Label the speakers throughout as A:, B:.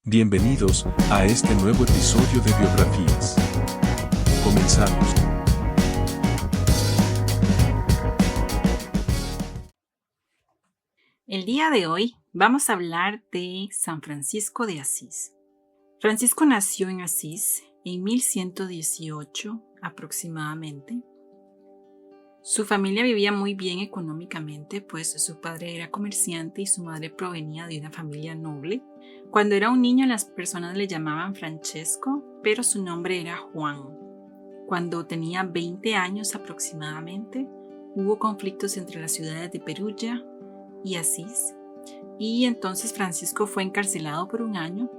A: Bienvenidos a este nuevo episodio de Biografías. Comenzamos.
B: El día de hoy vamos a hablar de San Francisco de Asís. Francisco nació en Asís en 1118 aproximadamente. Su familia vivía muy bien económicamente, pues su padre era comerciante y su madre provenía de una familia noble. Cuando era un niño las personas le llamaban Francesco, pero su nombre era Juan. Cuando tenía 20 años aproximadamente, hubo conflictos entre las ciudades de Perugia y Asís, y entonces Francisco fue encarcelado por un año,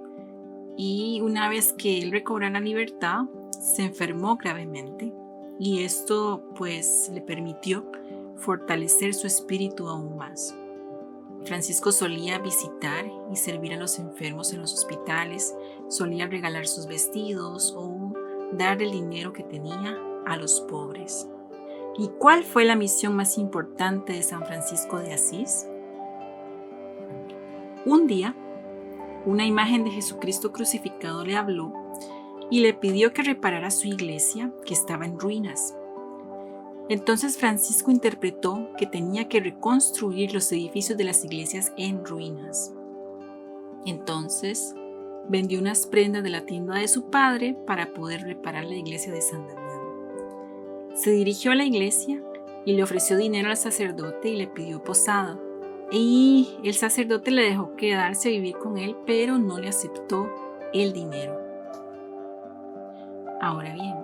B: y una vez que él recobró la libertad, se enfermó gravemente. Y esto pues le permitió fortalecer su espíritu aún más. Francisco solía visitar y servir a los enfermos en los hospitales, solía regalar sus vestidos o dar el dinero que tenía a los pobres. ¿Y cuál fue la misión más importante de San Francisco de Asís? Un día, una imagen de Jesucristo crucificado le habló y le pidió que reparara su iglesia, que estaba en ruinas. Entonces Francisco interpretó que tenía que reconstruir los edificios de las iglesias en ruinas. Entonces vendió unas prendas de la tienda de su padre para poder reparar la iglesia de San Damián. Se dirigió a la iglesia y le ofreció dinero al sacerdote y le pidió posada. Y el sacerdote le dejó quedarse a vivir con él, pero no le aceptó el dinero. Ahora bien,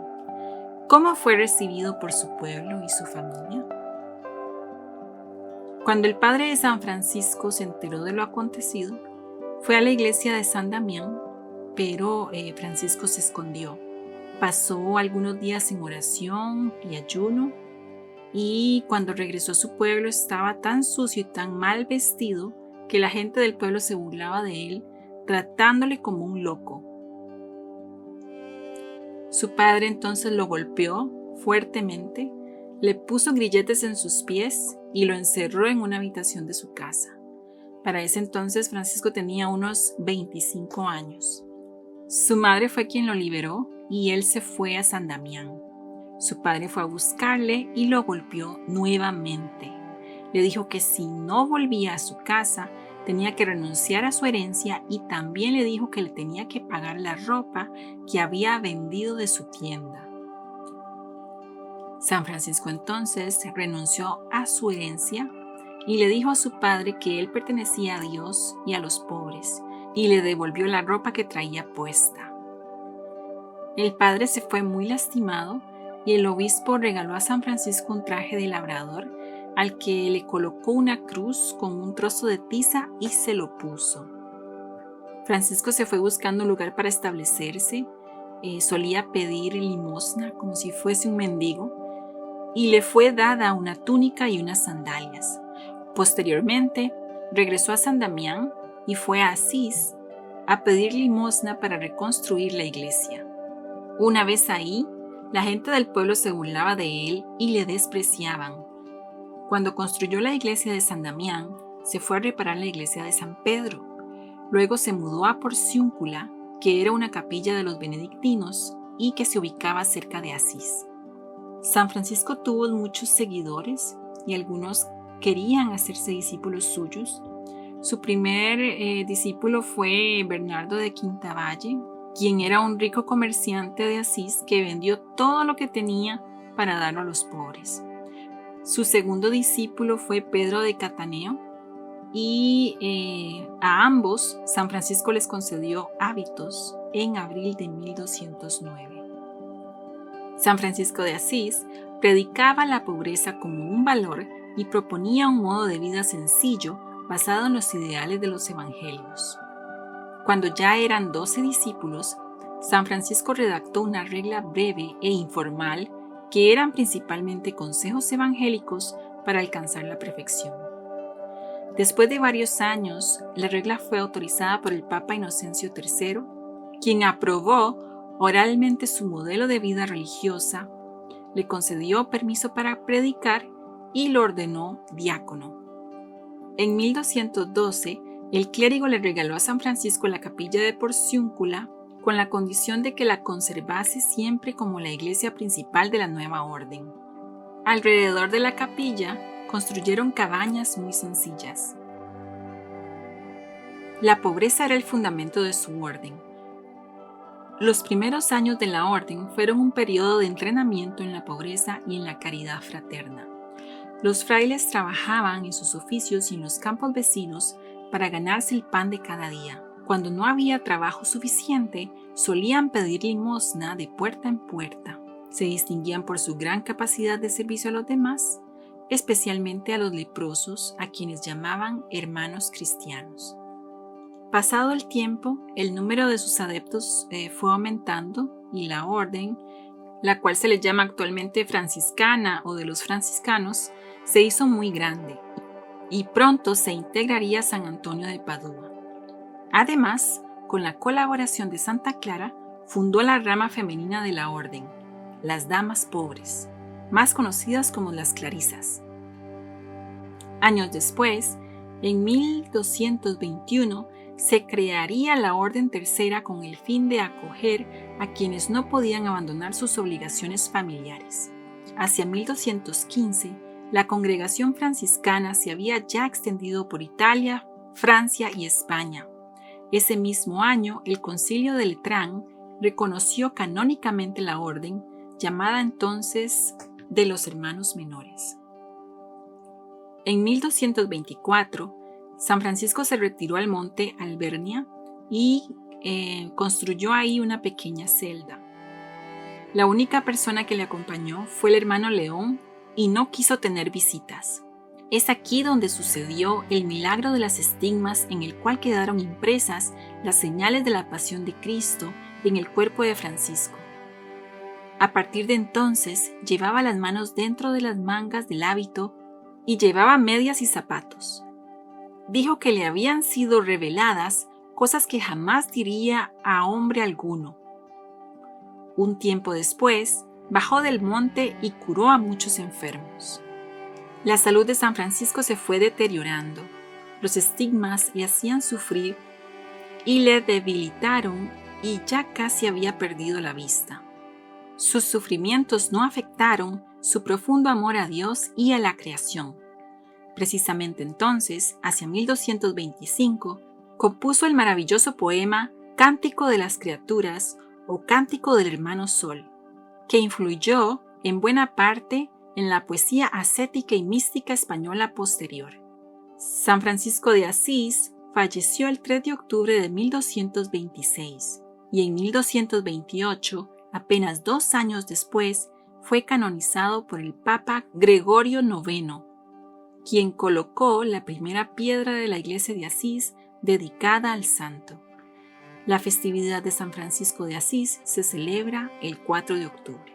B: ¿cómo fue recibido por su pueblo y su familia? Cuando el padre de San Francisco se enteró de lo acontecido, fue a la iglesia de San Damián, pero Francisco se escondió. Pasó algunos días en oración y ayuno, y cuando regresó a su pueblo estaba tan sucio y tan mal vestido que la gente del pueblo se burlaba de él, tratándole como un loco. Su padre entonces lo golpeó fuertemente, le puso grilletes en sus pies y lo encerró en una habitación de su casa. Para ese entonces Francisco tenía unos 25 años. Su madre fue quien lo liberó y él se fue a San Damián. Su padre fue a buscarle y lo golpeó nuevamente. Le dijo que si no volvía a su casa, tenía que renunciar a su herencia, y también le dijo que le tenía que pagar la ropa que había vendido de su tienda. San Francisco entonces renunció a su herencia y le dijo a su padre que él pertenecía a Dios y a los pobres, y le devolvió la ropa que traía puesta. El padre se fue muy lastimado y el obispo regaló a San Francisco un traje de labrador, al que le colocó una cruz con un trozo de tiza y se lo puso. Francisco se fue buscando un lugar para establecerse, solía pedir limosna como si fuese un mendigo, y le fue dada una túnica y unas sandalias. Posteriormente, regresó a San Damián y fue a Asís a pedir limosna para reconstruir la iglesia. Una vez ahí, la gente del pueblo se burlaba de él y le despreciaban. Cuando construyó la iglesia de San Damián, se fue a reparar la iglesia de San Pedro. Luego se mudó a Porciúncula, que era una capilla de los benedictinos y que se ubicaba cerca de Asís. San Francisco tuvo muchos seguidores y algunos querían hacerse discípulos suyos. Su primer discípulo fue Bernardo de Quintavalle, quien era un rico comerciante de Asís que vendió todo lo que tenía para darlo a los pobres. Su segundo discípulo fue Pedro de Cataneo, y a ambos San Francisco les concedió hábitos en abril de 1209. San Francisco de Asís predicaba la pobreza como un valor y proponía un modo de vida sencillo basado en los ideales de los evangelios. Cuando ya eran 12 discípulos, San Francisco redactó una regla breve e informal que eran principalmente consejos evangélicos para alcanzar la perfección. Después de varios años, la regla fue autorizada por el Papa Inocencio III, quien aprobó oralmente su modelo de vida religiosa, le concedió permiso para predicar y lo ordenó diácono. En 1212, El clérigo le regaló a San Francisco la capilla de Porciúncula con la condición de que la conservase siempre como la iglesia principal de la nueva orden. Alrededor de la capilla construyeron cabañas muy sencillas. La pobreza era el fundamento de su orden. Los primeros años de la orden fueron un periodo de entrenamiento en la pobreza y en la caridad fraterna. Los frailes trabajaban en sus oficios y en los campos vecinos para ganarse el pan de cada día. Cuando no había trabajo suficiente, solían pedir limosna de puerta en puerta. Se distinguían por su gran capacidad de servicio a los demás, especialmente a los leprosos, a quienes llamaban hermanos cristianos. Pasado el tiempo, el número de sus adeptos fue aumentando y la orden, la cual se le llama actualmente franciscana o de los franciscanos, se hizo muy grande y pronto se integraría San Antonio de Padua. Además, con la colaboración de Santa Clara, fundó la rama femenina de la orden, las Damas Pobres, más conocidas como las Clarisas. Años después, en 1221, se crearía la Orden Tercera con el fin de acoger a quienes no podían abandonar sus obligaciones familiares. Hacia 1215, la congregación franciscana se había ya extendido por Italia, Francia y España. Ese mismo año, el Concilio de Letrán reconoció canónicamente la orden, llamada entonces de los Hermanos Menores. En 1224, San Francisco se retiró al monte Albernia y construyó ahí una pequeña celda. La única persona que le acompañó fue el hermano León y no quiso tener visitas. Es aquí donde sucedió el milagro de las estigmas en el cual quedaron impresas las señales de la pasión de Cristo en el cuerpo de Francisco. A partir de entonces llevaba las manos dentro de las mangas del hábito y llevaba medias y zapatos. Dijo que le habían sido reveladas cosas que jamás diría a hombre alguno. Un tiempo después, bajó del monte y curó a muchos enfermos. La salud de San Francisco se fue deteriorando. Los estigmas le hacían sufrir y le debilitaron y ya casi había perdido la vista. Sus sufrimientos no afectaron su profundo amor a Dios y a la creación. Precisamente entonces, hacia 1225, compuso el maravilloso poema Cántico de las Criaturas o Cántico del Hermano Sol, que influyó en buena parte en la poesía ascética y mística española posterior. San Francisco de Asís falleció el 3 de octubre de 1226 y en 1228, apenas 2 años después, fue canonizado por el Papa Gregorio IX, quien colocó la primera piedra de la iglesia de Asís dedicada al santo. La festividad de San Francisco de Asís se celebra el 4 de octubre.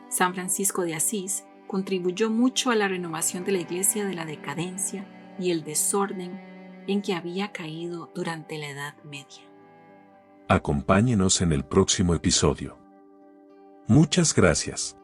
B: San Francisco de Asís contribuyó mucho a la renovación de la iglesia de la decadencia y el desorden en que había caído durante la Edad Media.
A: Acompáñenos en el próximo episodio. Muchas gracias.